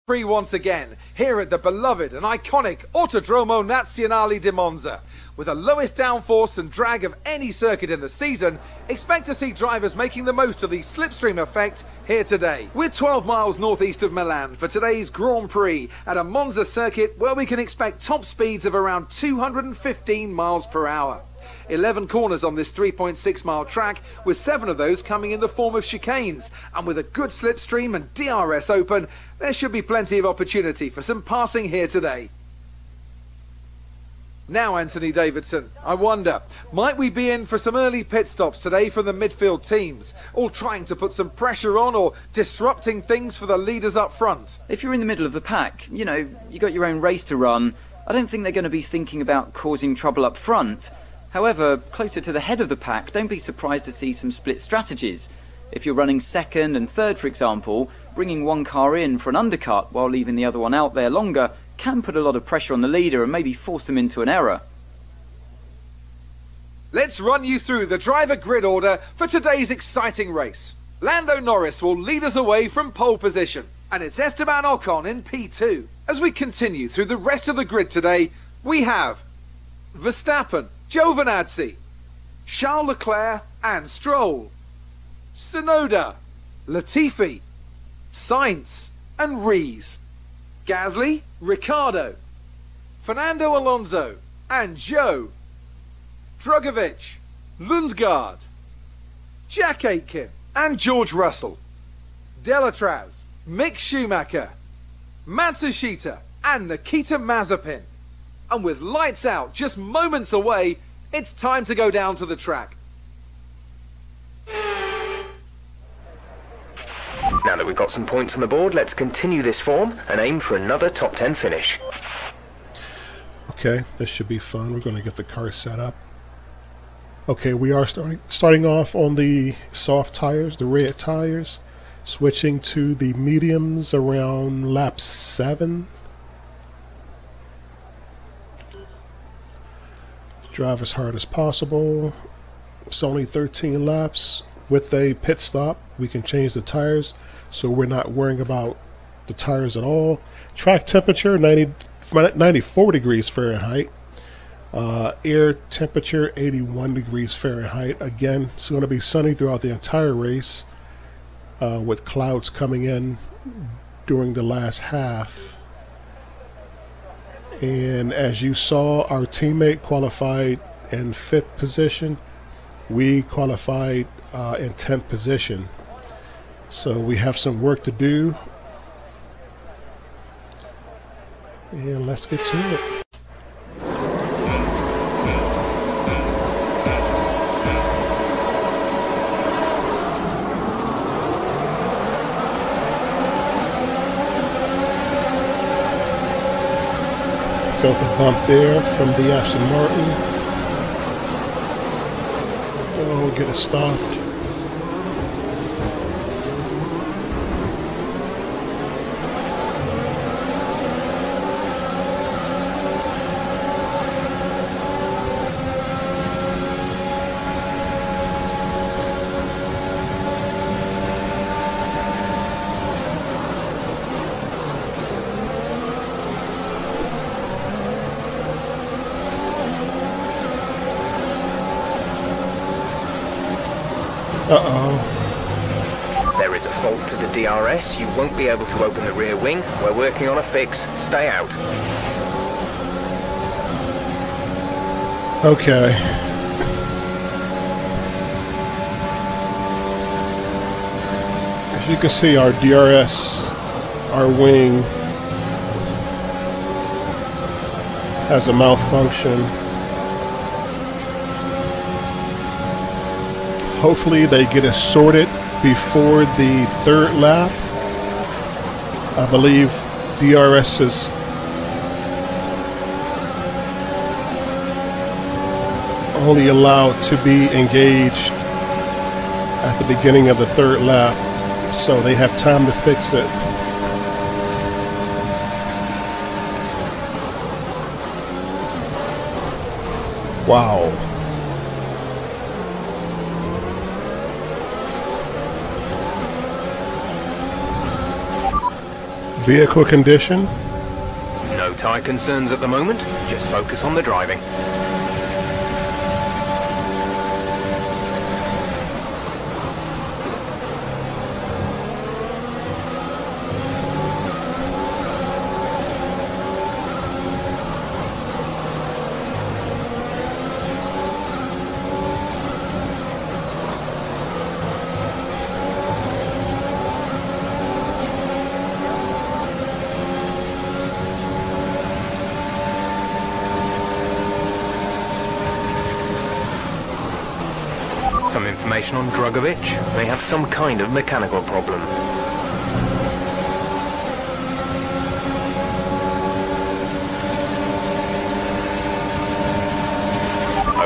Prix once again, here at the beloved and iconic Autodromo Nazionale di Monza. With the lowest downforce and drag of any circuit in the season, expect to see drivers making the most of the slipstream effect here today. We're 12 miles northeast of Milan for today's Grand Prix at a Monza circuit where we can expect top speeds of around 215 miles per hour. 11 corners on this 3.6 mile track, with 7 of those coming in the form of chicanes, and with a good slipstream and DRS open, there should be plenty of opportunity for some passing here today. Now, Anthony Davidson, I wonder, might we be in for some early pit stops today from the midfield teams, all trying to put some pressure on or disrupting things for the leaders up front? If you're in the middle of the pack, you know, you got your own race to run, I don't think they're going to be thinking about causing trouble up front. However, closer to the head of the pack, don't be surprised to see some split strategies. If you're running second and third, for example, bringing one car in for an undercut while leaving the other one out there longer can put a lot of pressure on the leader and maybe force them into an error. Let's run you through the driver grid order for today's exciting race. Lando Norris will lead us away from pole position, and it's Esteban Ocon in P2. As we continue through the rest of the grid today, we have Verstappen, Giovinazzi, Charles Leclerc and Stroll, Tsunoda, Latifi, Sainz and Rees, Gasly, Ricciardo, Fernando Alonso and Zhou, Drugovich, Lundgaard, Jack Aitken and George Russell, Delatraz, Mick Schumacher, Matsushita and Nikita Mazepin. And with lights out just moments away, it's time to go down to the track. Now that we've got some points on the board, let's continue this form and aim for another top 10 finish. Okay, this should be fun. We're going to get the car set up. Okay, we are starting off on the soft tires, the red tires, switching to the mediums around lap 7. Drive as hard as possible. It's only 13 laps. With a pit stop, we can change the tires, so we're not worrying about the tires at all. Track temperature 94 degrees Fahrenheit. Air temperature 81 degrees Fahrenheit. Again, it's going to be sunny throughout the entire race, with clouds coming in during the last half. And as you saw, our teammate qualified in 5th position. We qualified in 10th position. So we have some work to do. And let's get to it. Felt a bump there from the Aston Martin. Oh, get it stopped. Uh-oh. There is a fault to the DRS. You won't be able to open the rear wing. We're working on a fix. Stay out. Okay. As you can see, our DRS, our wing, has a malfunction. Hopefully they get it sorted before the 3rd lap. I believe DRS is only allowed to be engaged at the beginning of the 3rd lap, so they have time to fix it. Wow. Vehicle condition. No tyre concerns at the moment, just focus on the driving. Some information on Drugovic. They have some kind of mechanical problem.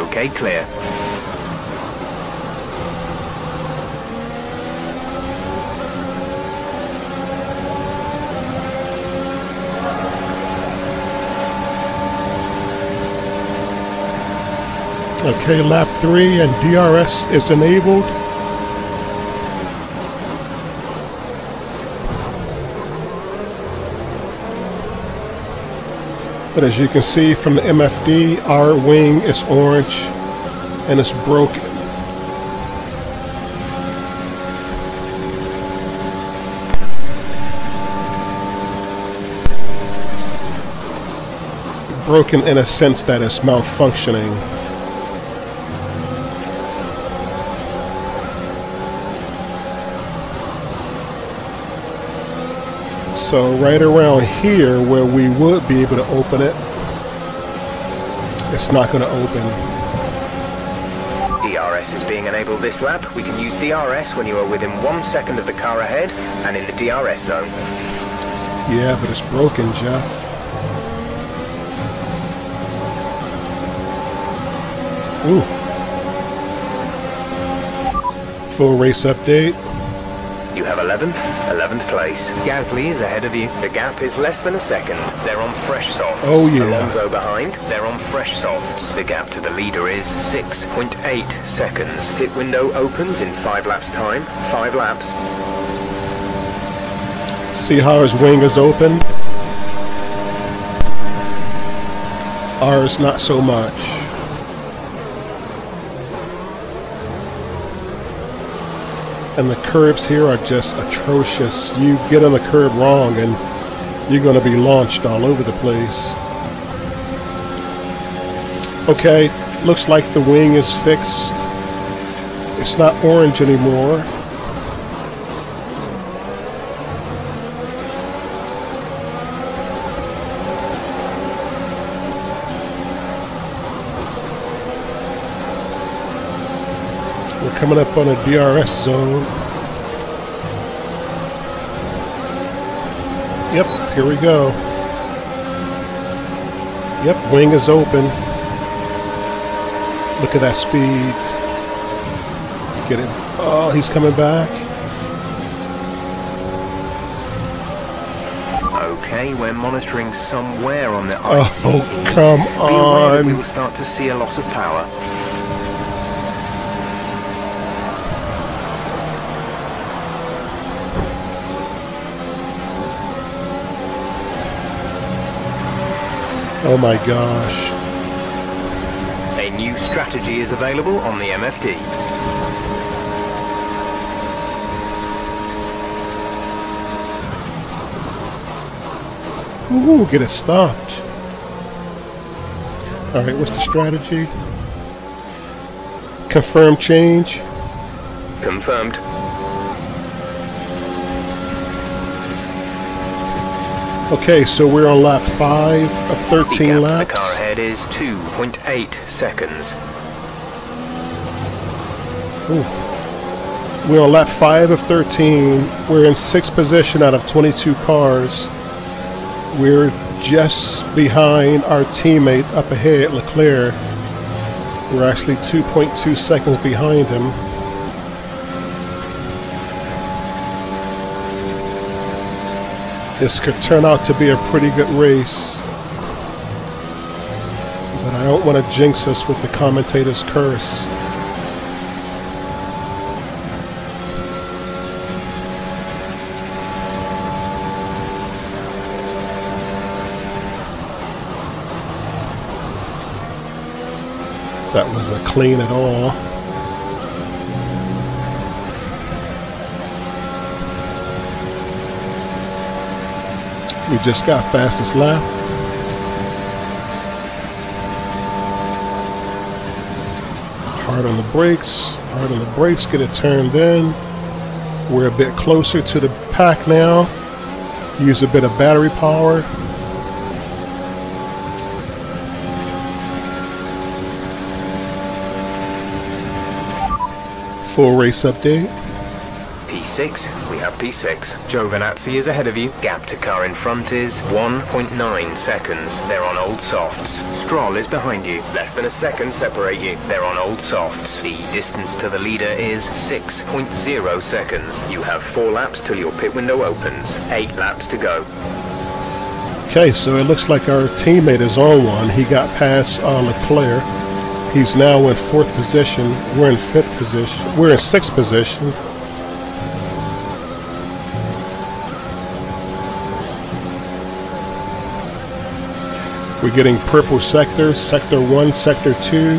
Okay, clear. Okay, lap 3 and DRS is enabled. But as you can see from the MFD, our wing is orange and it's broken. Broken in a sense that it's malfunctioning. So right around here where we would be able to open it, it's not going to open. DRS is being enabled this lap. We can use DRS when you are within 1 second of the car ahead and in the DRS zone. Yeah, but it's broken, Jeff. Ooh. Full race update. You have 11th place. Gasly is ahead of you. The gap is less than a second. They're on fresh softs. Oh yeah. Alonso behind. They're on fresh softs. The gap to the leader is 6.8 seconds. Pit window opens in 5 laps time. 5 laps. See how his wing is open? Ours not so much. And the curbs here are just atrocious. You get on the curb wrong and you're going to be launched all over the place. Okay, looks like the wing is fixed. It's not orange anymore. Coming up on a DRS zone. Yep, here we go. Yep, wing is open. Look at that speed. Get it. Oh, he's coming back. Okay, we're monitoring somewhere on the IC. Oh, come on. We will start to see a loss of power. Oh my gosh. A new strategy is available on the MFD. Ooh, get it stopped. Alright, what's the strategy? Confirm change. Confirmed. Okay, so we're on lap 5 of 13 laps. The car ahead is 2.8 seconds. Ooh. We're on lap 5 of 13. We're in 6th position out of 22 cars. We're just behind our teammate up ahead, Leclerc. We're actually 2.2 seconds behind him. This could turn out to be a pretty good race. But I don't want to jinx us with the commentator's curse. That wasn't clean at all. We just got fastest lap. Hard on the brakes. Hard on the brakes. Get it turned in. We're a bit closer to the pack now. Use a bit of battery power. Full race update. P6, we have P6. Giovinazzi is ahead of you. Gap to car in front is 1.9 seconds. They're on old softs. Stroll is behind you. Less than a second separate you. They're on old softs. The distance to the leader is 6.0 seconds. You have 4 laps till your pit window opens. 8 laps to go. Okay, so it looks like our teammate is on one. He got past Leclerc. He's now in 4th position. We're in 5th position. We're in 6th position. We're getting purple sectors, sector 1, sector 2,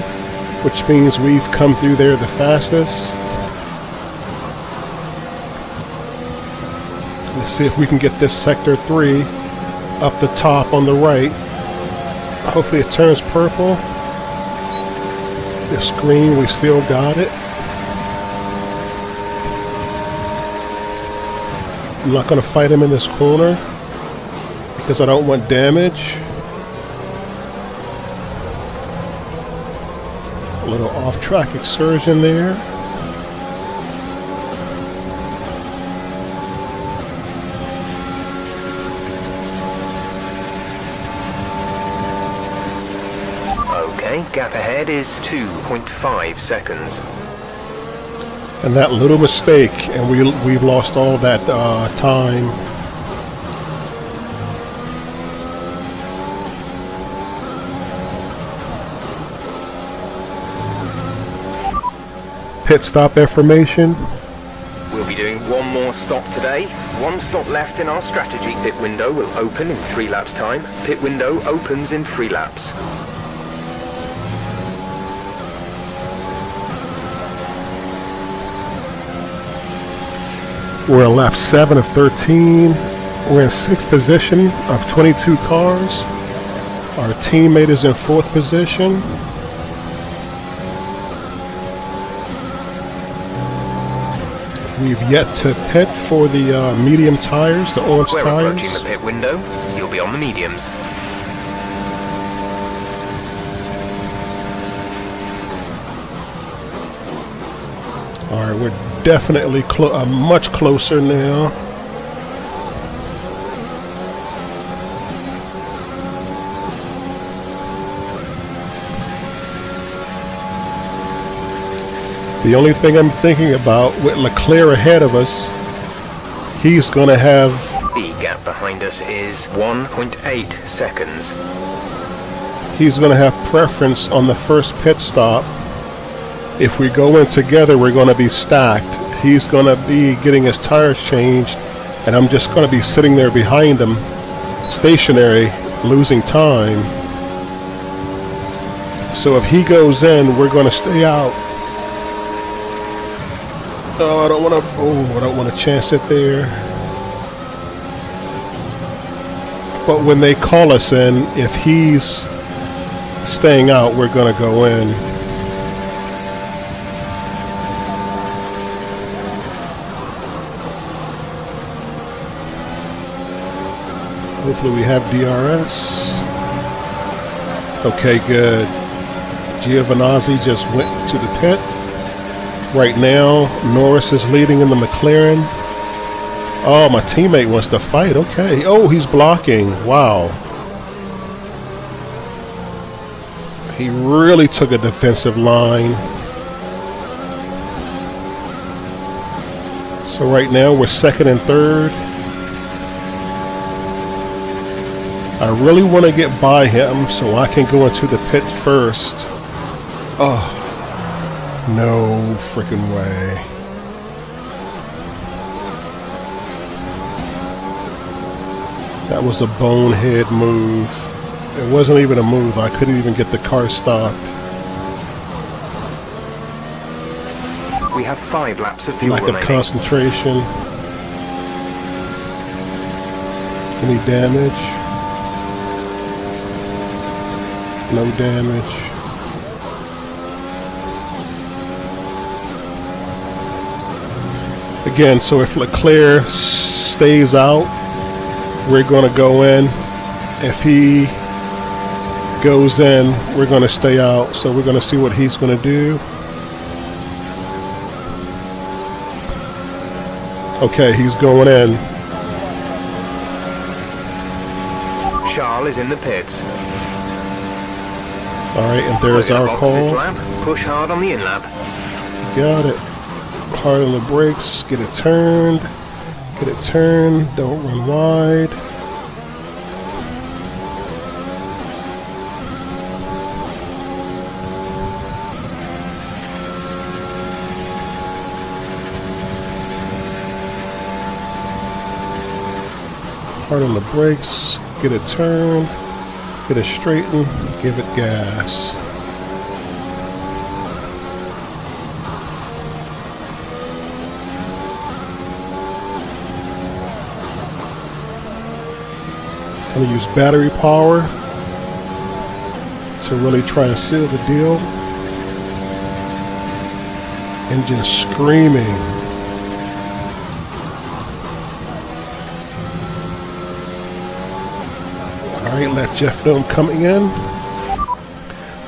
which means we've come through there the fastest. Let's see if we can get this sector 3 up the top on the right. Hopefully it turns purple. This green, we still got it. I'm not going to fight him in this corner because I don't want damage. A little off-track excursion there. Okay, gap ahead is 2.5 seconds. And that little mistake, and we've lost all that time. Pit stop information. We'll be doing one more stop today. 1 stop left in our strategy. Pit window will open in 3 laps time. Pit window opens in 3 laps. We're on lap 7 of 13. We're in 6th position of 22 cars. Our teammate is in 4th position. We've yet to pit for the medium tires, the orange We're tires. approaching the pit window. You'll be on the mediums. Alright, we're definitely much closer now. The only thing I'm thinking about with Leclerc ahead of us, he's going to have... The gap behind us is 1.8 seconds. He's going to have preference on the first pit stop. If we go in together, we're going to be stacked. He's going to be getting his tires changed, and I'm just going to be sitting there behind him, stationary, losing time. So if he goes in, we're going to stay out. Oh, I don't want to chance it there. But when they call us in, if he's staying out, we're going to go in. Hopefully we have DRS. Okay, good. Giovinazzi just went to the pit. Right now, Norris is leading in the McLaren. Oh, my teammate wants to fight. Okay. Oh, he's blocking. Wow. He really took a defensive line. So right now, we're 2nd and 3rd. I really want to get by him so I can go into the pit first. Oh. No freaking way. That was a bonehead move. It wasn't even a move. I couldn't even get the car stopped. We have 5 laps of fuel Lack of remaining. concentration. Any damage? No damage. Again, so if Leclerc stays out, we're going to go in. If he goes in, we're going to stay out. So we're going to see what he's going to do. Okay, he's going in. Charles is in the pits. Alright, and there's our Box this call. lap. Push hard on the in-lap. Got it. Hard on the brakes. Get it turned. Get it turned. Don't run wide. Hard on the brakes. Get it turned. Get it straightened. Give it gas. I'm going to use battery power to really try to seal the deal. Engine screaming. Alright, let Jeff know I'm coming in.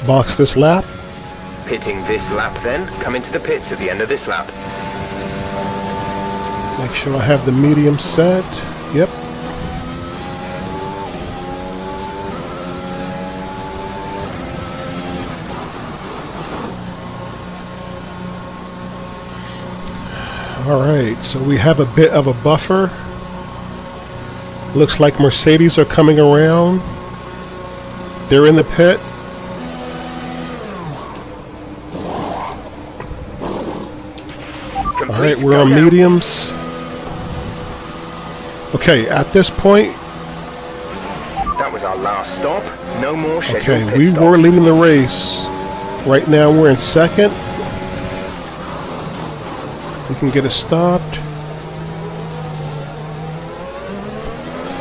Box this lap. Pitting this lap then. Come into the pits at the end of this lap. Make sure I have the medium set. Yep. Alright, so we have a bit of a buffer. Looks like Mercedes are coming around. They're in the pit. Alright, we're on mediums. Okay, at this point... That was our last stop. No more scheduled Okay, pit we stops. were leading the race. Right now we're in second. We can get it stopped.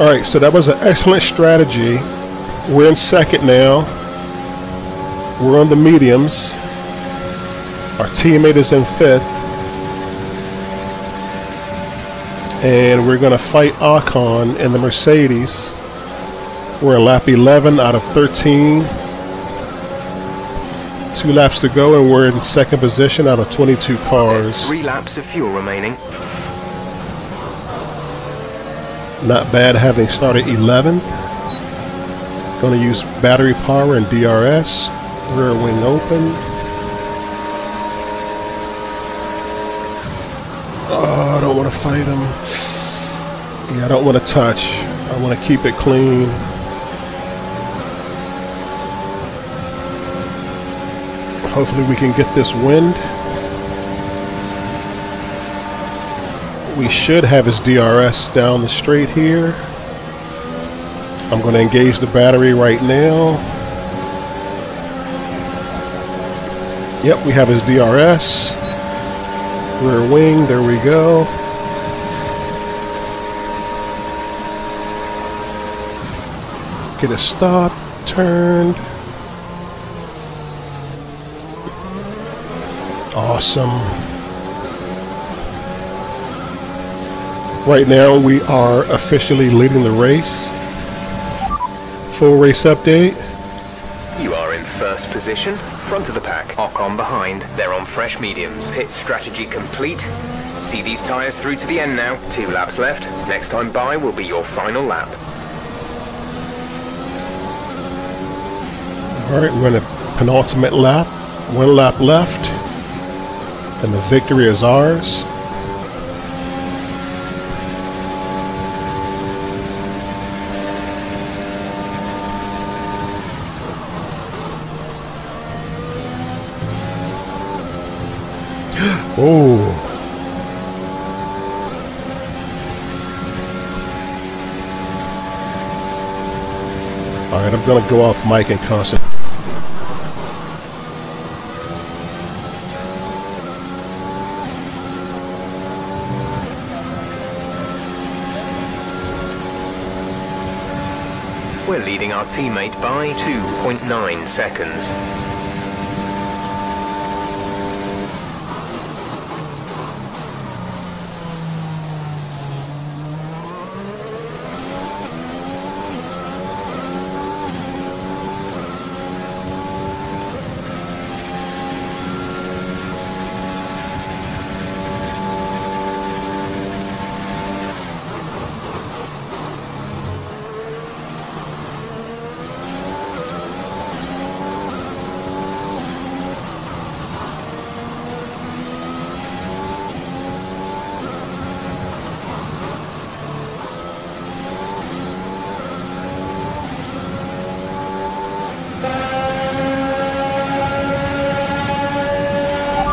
Alright, so that was an excellent strategy. We're in second now. We're on the mediums. Our teammate is in fifth. And we're going to fight Ocon in the Mercedes. We're in lap 11 out of 13. 2 laps to go, and we're in second position out of 22 cars. There's 3 laps of fuel remaining. Not bad having started 11th. Going to use battery power and DRS. Rear wing open. Oh, I don't want to fight him. Yeah, I don't want to touch. I want to keep it clean. Hopefully we can get this wind. We should have his DRS down the straight here. I'm going to engage the battery right now. Yep, we have his DRS. Rear wing, there we go. Get it stopped, turned. Awesome. Right now we are officially leading the race. Full race update. You are in first position, front of the pack. Ocon behind. They're on fresh mediums. Pit strategy complete. See these tyres through to the end now. 2 laps left. Next time by will be your final lap. Alright, we're in a penultimate lap. 1 lap left. And the victory is ours. Oh. Alright, I'm going to go off mic and concentrate. We're leading our teammate by 2.9 seconds.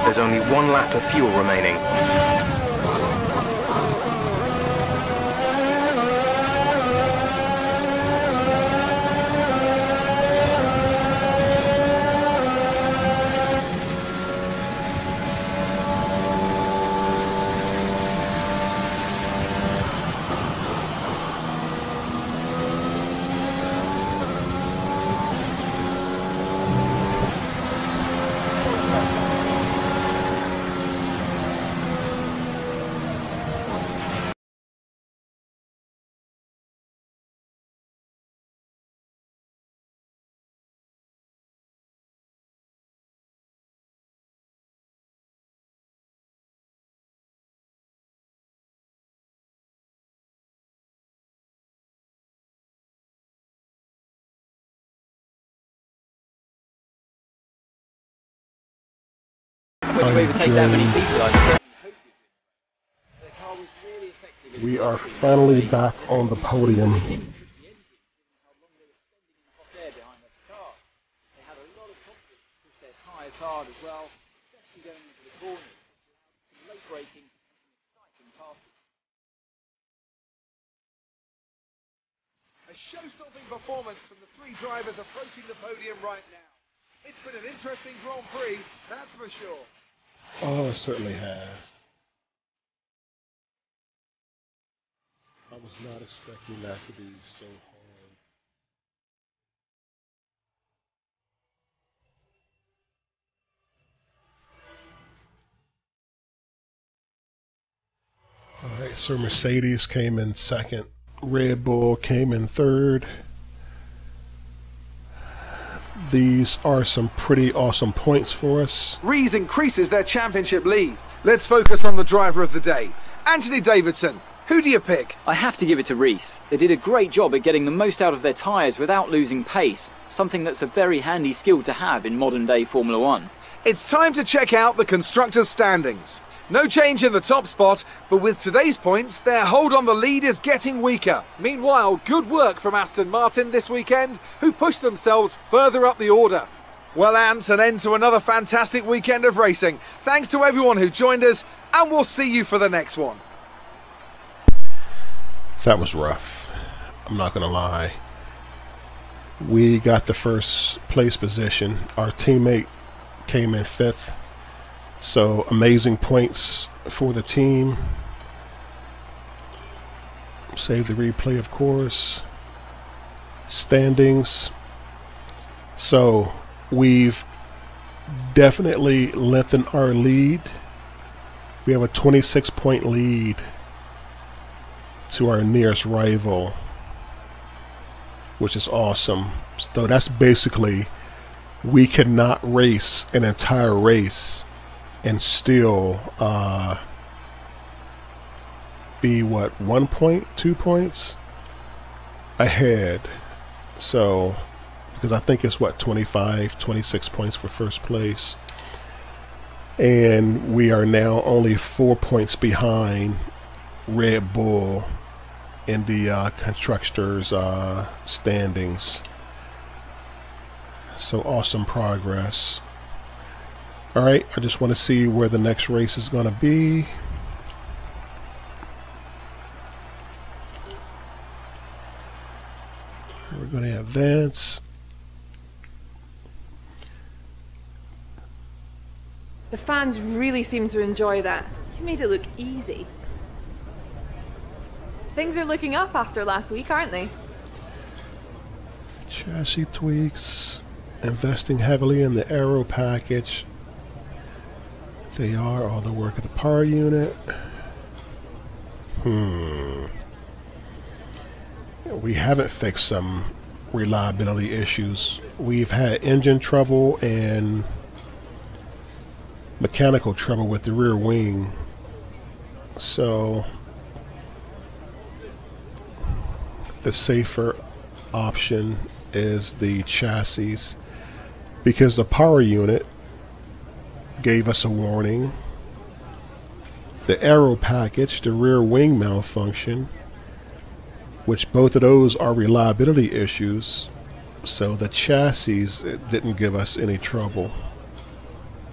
There's only one lap of fuel remaining. Would you even take that many people? We are finally back on the podium. They had a lot of confidence to push their tyres hard as well, especially going into the corners. Some late braking and some exciting passes. A show-stopping performance from the three drivers approaching the podium right now. It's been an interesting Grand Prix, that's for sure. Oh, it certainly has. I was not expecting that to be so hard. All right, so Mercedes came in second. Red Bull came in third. These are some pretty awesome points for us. Rees increases their championship lead. Let's focus on the driver of the day. Anthony Davidson, who do you pick? I have to give it to Rees. They did a great job at getting the most out of their tyres without losing pace, something that's a very handy skill to have in modern day Formula One. It's time to check out the constructors' standings. No change in the top spot, but with today's points, their hold on the lead is getting weaker. Meanwhile, good work from Aston Martin this weekend, who pushed themselves further up the order. Well, Ant, an end to another fantastic weekend of racing. Thanks to everyone who joined us, and we'll see you for the next one. That was rough. I'm not going to lie. We got the first place position. Our teammate came in fifth. So amazing points for the team. Save the replay, of course. Standings. So we've definitely lengthened our lead. We have a 26-point lead to our nearest rival, which is awesome. So that's basically, we cannot race an entire race and still be, what, 1 point, 2 points ahead. So, because I think it's, what, 25, 26 points for first place. And we are now only 4 points behind Red Bull in the constructors' standings. So awesome progress. All right, I just want to see where the next race is going to be. We're going to advance. The fans really seem to enjoy that. You made it look easy. Things are looking up after last week, aren't they? Chassis tweaks. Investing heavily in the aero package. They are all the work of the power unit. We haven't fixed some reliability issues. We've had engine trouble and mechanical trouble with the rear wing. So the safer option is the chassis, because the power unit gave us a warning. The aero package, the rear wing malfunction, which both of those are reliability issues. So the chassis didn't give us any trouble.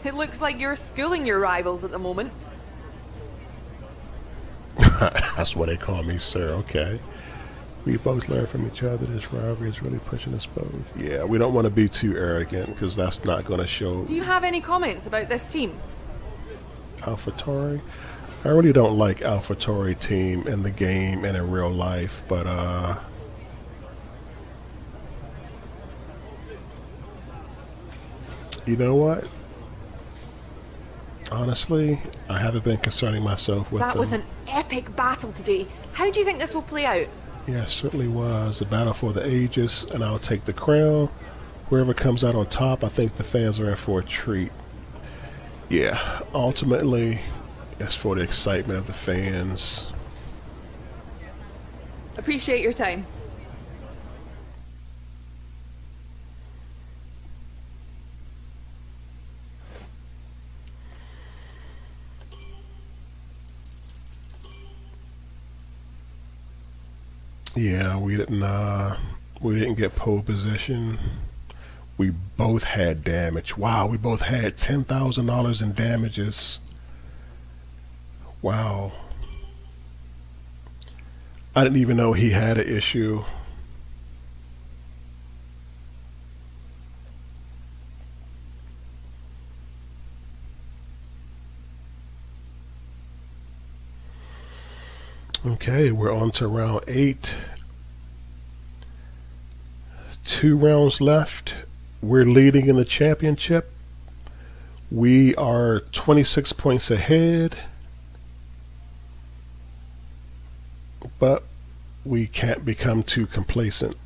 It looks like you're schooling your rivals at the moment. That's what they call me, sir. Okay. We both learn from each other. This rivalry is really pushing us both. Yeah, we don't want to be too arrogant, because that's not going to show. Do you have any comments about this team? AlphaTauri? I really don't like AlphaTauri team in the game and in real life, but you know what? Honestly, I haven't been concerning myself with them. That was an epic battle today. How do you think this will play out? Yeah, it certainly was a battle for the ages, and I'll take the crown. Whoever comes out on top, I think the fans are in for a treat. Yeah, ultimately, it's for the excitement of the fans. Appreciate your time. Yeah, we didn't get pole position. We both had damage. Wow, we both had $10,000 in damages. Wow. I didn't even know he had an issue. Okay, we're on to round 8. 2 rounds left. We're leading in the championship. We are 26 points ahead. But we can't become too complacent.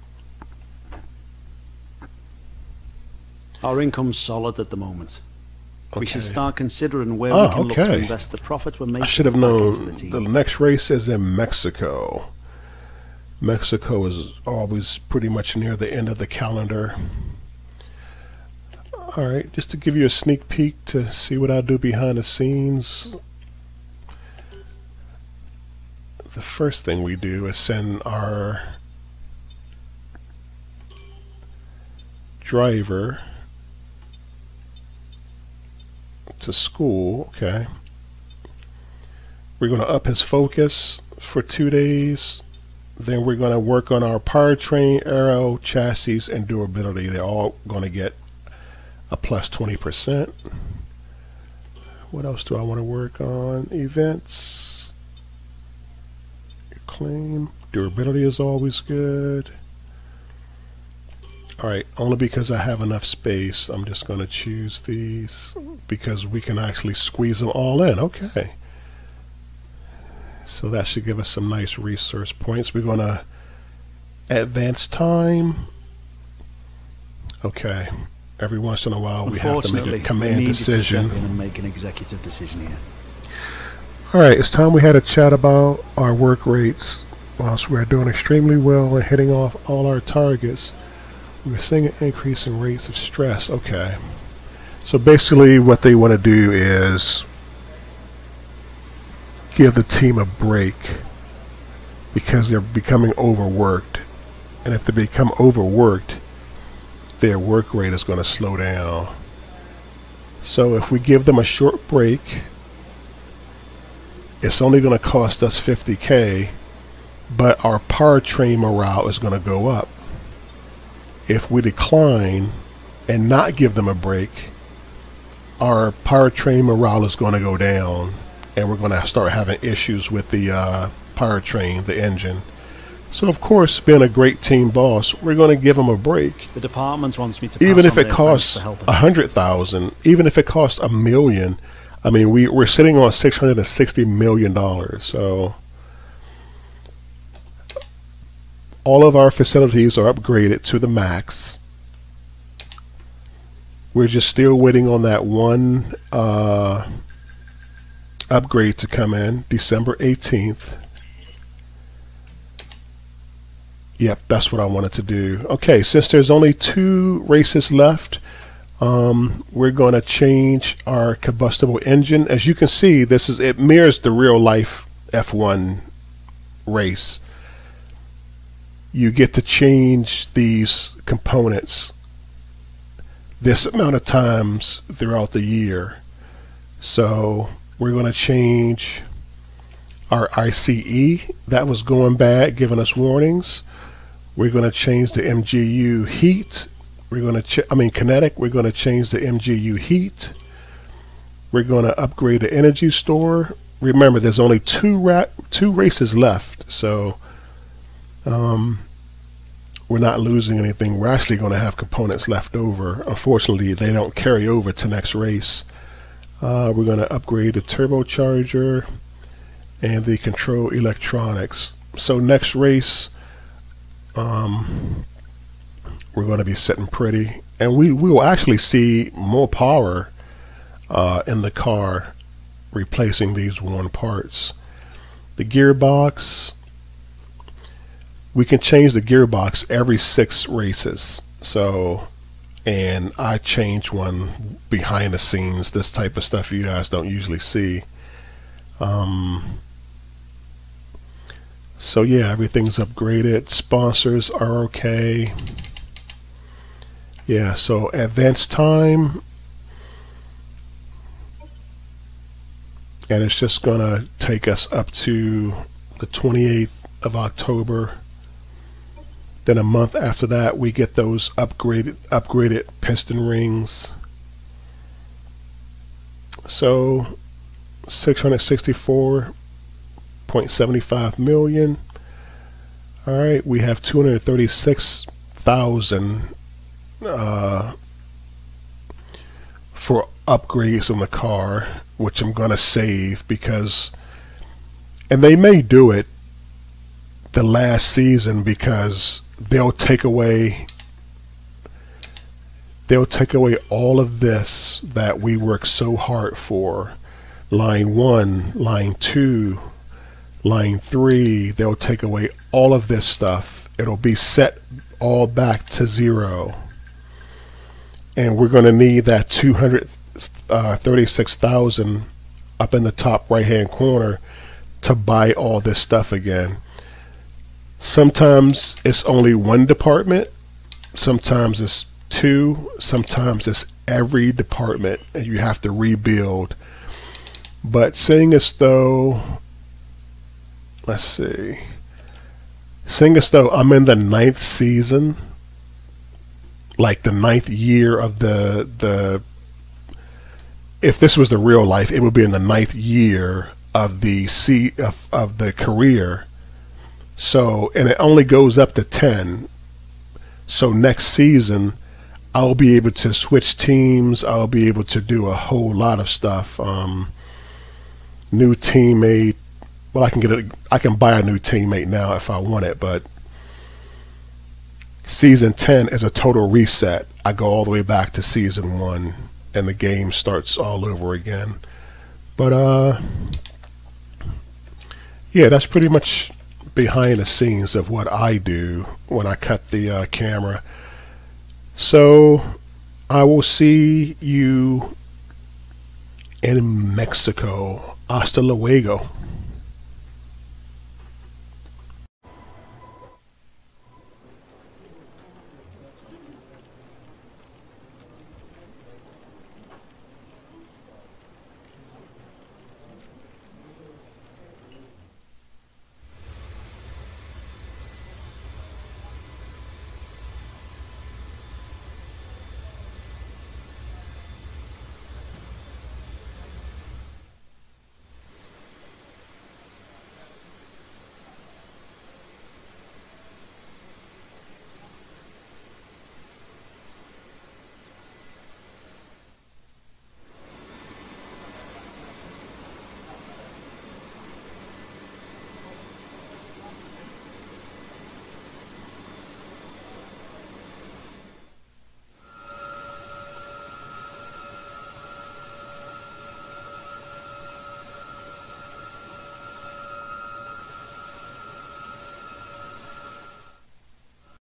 Our income's solid at the moment. Okay. We should start considering where we can look to invest the profits we're making. I should have known. The next race is in Mexico. Mexico is always pretty much near the end of the calendar. Alright, just to give you a sneak peek to see what I do behind the scenes. The first thing we do is send our driver to school. Okay, we're going to up his focus for 2 days. Then we're going to work on our powertrain, aero, chassis, and durability. They're all going to get a plus 20%. What else do I want to work on? Events, claim, durability is always good. Alright, only because I have enough space, I'm just going to choose these because we can actually squeeze them all in. Okay. So that should give us some nice resource points. We're going to advance time. Okay. Every once in a while we have to make a command decision. To step in and make an executive decision here. Alright, it's time we had a chat about our work rates. Whilst we're doing extremely well and hitting off all our targets, we're seeing an increase in rates of stress. Okay. So basically what they want to do is give the team a break because they're becoming overworked. And if they become overworked, their work rate is going to slow down. So if we give them a short break, it's only going to cost us 50K, but our powertrain morale is going to go up. If we decline and not give them a break, our powertrain morale is going to go down, and we're going to start having issues with the powertrain, the engine. So of course, being a great team boss, we're going to give them a break. The department wants me to pass even if on it their costs thanks for helping. 100,000, even if it costs $1 million. I mean, we're sitting on $660 million. So all of our facilities are upgraded to the max. We're just still waiting on that one upgrade to come in December 18th. Yep, that's what I wanted to do. Okay, since there's only 2 races left, we're going to change our combustible engine. As you can see, it mirrors the real life F1 race. You get to change these components this amount of times throughout the year. So we're going to change our ICE that was going bad, giving us warnings. We're going to change the MGU heat. We're going to kinetic. We're going to change the MGU heat. We're going to upgrade the energy store. Remember, there's only two races left, so we're not losing anything. We're actually going to have components left over. Unfortunately, they don't carry over to next race. We're going to upgrade the turbocharger and the control electronics. So next race, we're going to be sitting pretty, and we will actually see more power in the car, replacing these worn parts. The gearbox, we can change the gearbox every 6 races. So, and I change one behind the scenes, this type of stuff you guys don't usually see. So yeah, everything's upgraded. Sponsors are okay. Yeah, so advance time, and it's just gonna take us up to the 28th of October. Then a month after that, we get those upgraded piston rings. So 664.75 million. All right, we have 236,000 for upgrades on the car, which I'm gonna save because, and they may do it the last season, because they'll take away all of this that we worked so hard for. Line 1, line 2, line 3, they'll take away all of this stuff. It'll be set all back to 0. And we're going to need that 236,000 up in the top right hand corner to buy all this stuff again. Sometimes it's only one department, sometimes it's 2, sometimes it's every department, and you have to rebuild. But seeing as though, let's see, seeing as though I'm in the 9th season, like the 9th year of the if this was the real life, it would be in the 9th year of the of the career. So, and it only goes up to 10. So next season, I'll be able to switch teams. I'll be able to do a whole lot of stuff. New teammate. Well, I can buy a new teammate now if I want it, but season 10 is a total reset. I go all the way back to season 1, and the game starts all over again. But yeah, that's pretty much behind the scenes of what I do when I cut the camera. So I will see you in Mexico. Hasta luego.